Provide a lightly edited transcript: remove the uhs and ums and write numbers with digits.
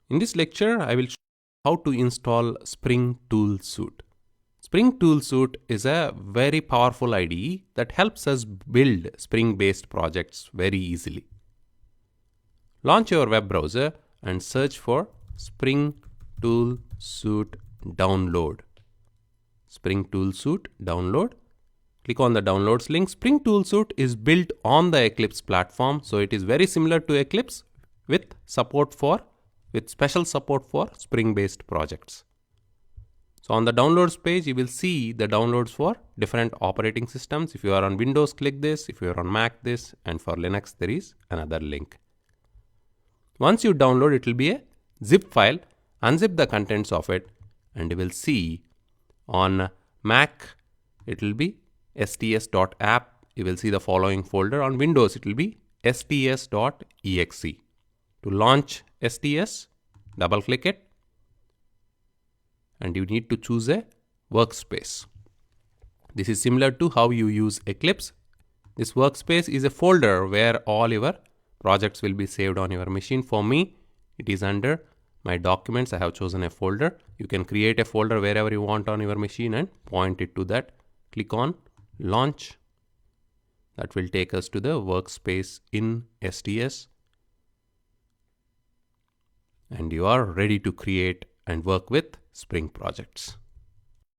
In this lecture, I will show how to install Spring Tool Suite. Spring Tool Suite is a very powerful IDE that helps us build Spring-based projects very easily. Launch your web browser and search for Spring Tool Suite Download. Spring Tool Suite Download. Click on the downloads link. Spring Tool Suite is built on the Eclipse platform, so it is very similar to Eclipse with special support for Spring-based projects. So on the downloads page, you will see the downloads for different operating systems. If you are on Windows, click this. If you are on Mac, this. And for Linux, there is another link. Once you download, it will be a zip file. Unzip the contents of it, and you will see on Mac, it will be sts.app. You will see the following folder. On Windows, it will be sts.exe. To launch STS, double click it, and you need to choose a workspace. This is similar to how you use Eclipse. This workspace is a folder where all your projects will be saved on your machine. For me, it is under my documents. I have chosen a folder. You can create a folder wherever you want on your machine and point it to that. Click on launch. That will take us to the workspace in STS. And you are ready to create and work with Spring projects.